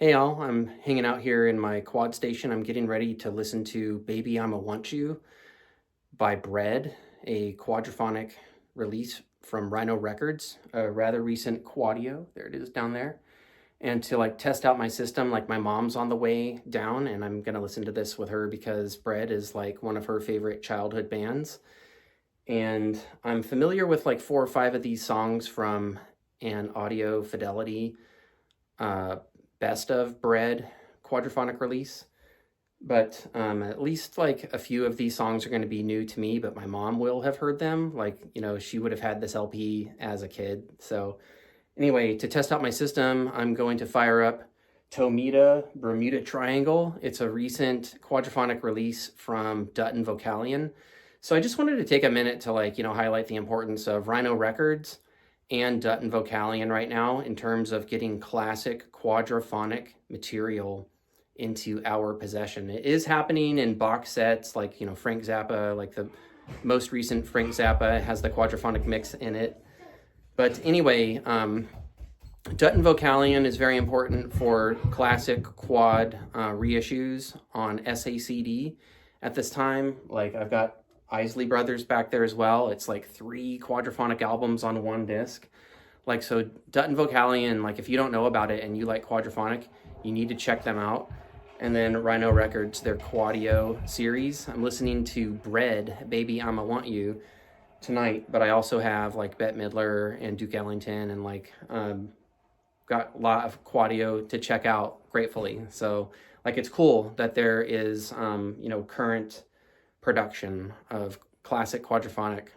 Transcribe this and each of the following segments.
Hey all, I'm hanging out here in my quad station. I'm getting ready to listen to Baby I'ma Want You by Bread, a quadraphonic release from Rhino Records, a rather recent quadio. There it is down there. And to test out my system, my mom's on the way down and I'm gonna listen to this with her because Bread is one of her favorite childhood bands. And I'm familiar with 4 or 5 of these songs from an Audio Fidelity uh, best of Bread quadraphonic release. But at least a few of these songs are going to be new to me, but my mom will have heard them. She would have had this LP as a kid. So anyway, to test out my system, I'm going to fire up Tomita Bermuda Triangle. It's a recent quadraphonic release from Dutton-Vocalion. So I just wanted to take a minute to highlight the importance of Rhino Records and Dutton-Vocalion right now in terms of getting classic quadraphonic material into our possession. It is happening in box sets Frank Zappa, the most recent Frank Zappa has the quadraphonic mix in it. But anyway, Dutton-Vocalion is very important for classic quad reissues on SACD at this time. I've got Isley Brothers back there as well. It's 3 quadraphonic albums on one disc. So Dutton-Vocalion, if you don't know about it and you like quadraphonic, you need to check them out. And then Rhino Records, their Quadio series. I'm listening to Bread, Baby I'ma Want You tonight, but I also have Bette Midler and Duke Ellington and got a lot of Quadio to check out, gratefully. So it's cool that there is current production of classic quadraphonic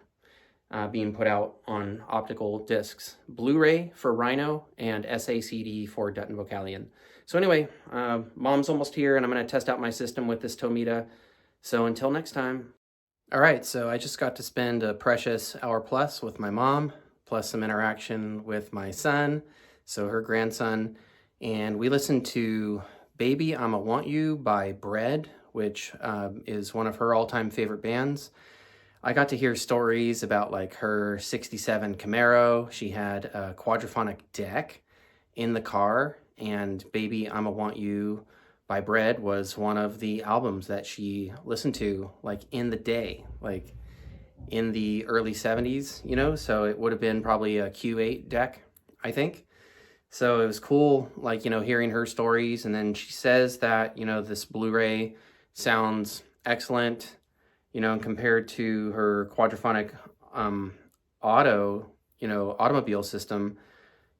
being put out on optical discs. Blu-ray for Rhino and SACD for Dutton-Vocalion. So anyway, mom's almost here and I'm going to test out my system with this Tomita. So until next time. All right, so I just got to spend a precious hour plus with my mom, plus some interaction with my son, so her grandson, and we listened to Baby I'ma Want You by Bread, which is one of her all-time favorite bands. I got to hear stories about her 67 Camaro. She had a quadraphonic deck in the car, and Baby I'ma Want You by Bread was one of the albums that she listened to in the day, in the early 70s, so it would have been probably a Q8 deck, I think. So it was cool, hearing her stories. And then she says that, this Blu-ray sounds excellent, compared to her quadraphonic automobile system.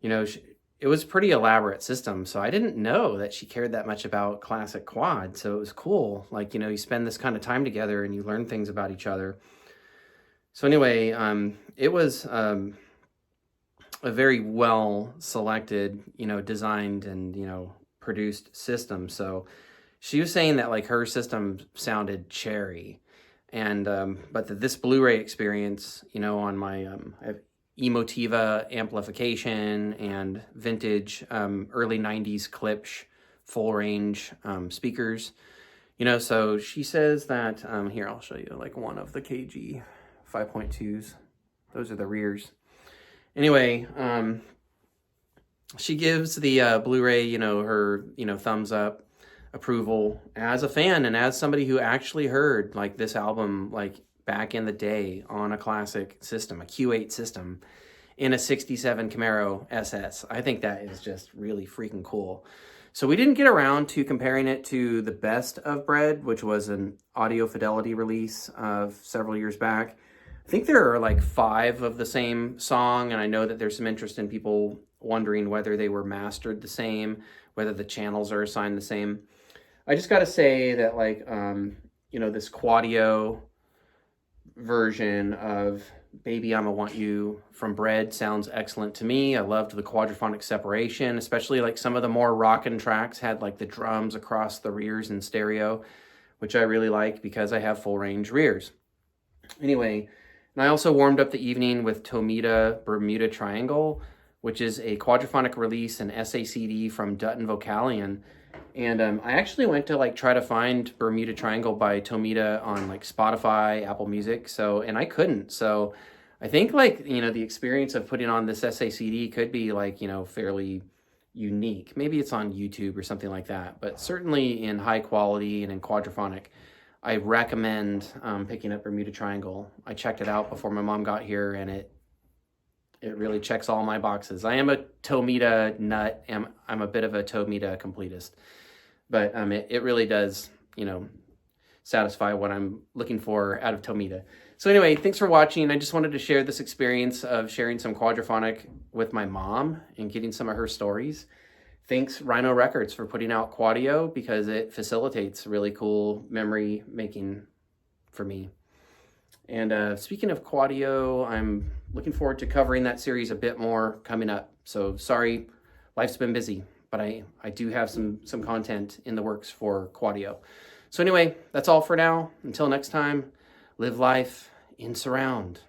It was a pretty elaborate system, so I didn't know that she cared that much about classic quad. So it was cool, you spend this kind of time together and you learn things about each other. So anyway, it was a very well selected, designed and produced system. So she was saying that her system sounded cherry, and but this Blu-ray experience, on my I have Emotiva amplification and vintage early 90s Klipsch full range speakers, so she says that here I'll show you one of the KG 5.2s. Those are the rears. Anyway, she gives the Blu-ray, her, thumbs up approval as a fan and as somebody who actually heard this album back in the day on a classic system, a Q8 system in a 67 Camaro SS. I think that is just really freaking cool. So we didn't get around to comparing it to the best of Bread, which was an Audio Fidelity release of several years back. I think there are 5 of the same song, and I know that there's some interest in people wondering whether they were mastered the same, whether the channels are assigned the same. I just got to say that this Quadio version of Baby I'ma Want You from Bread sounds excellent to me. I loved the quadraphonic separation, especially some of the more rockin' tracks had the drums across the rears in stereo, which I really like because I have full range rears. Anyway, and I also warmed up the evening with Tomita Bermuda Triangle, which is a quadraphonic release and SACD from Dutton-Vocalion. And I actually went to try to find Bermuda Triangle by Tomita on Spotify, Apple Music, and I couldn't. So I think the experience of putting on this SACD could be fairly unique. Maybe it's on YouTube or something like that, but certainly in high quality and in quadraphonic, I recommend picking up Bermuda Triangle. I checked it out before my mom got here, and it really checks all my boxes. I am a Tomita nut. I'm a bit of a Tomita completist, but it really does, you know, satisfy what I'm looking for out of Tomita. So anyway, thanks for watching. I just wanted to share this experience of sharing some quadraphonic with my mom and getting some of her stories. Thanks Rhino Records for putting out Quadio, because it facilitates really cool memory making for me. And speaking of Quadio, I'm looking forward to covering that series a bit more coming up. So sorry, life's been busy, but I do have some content in the works for Quadio. So anyway, that's all for now. Until next time, live life in surround.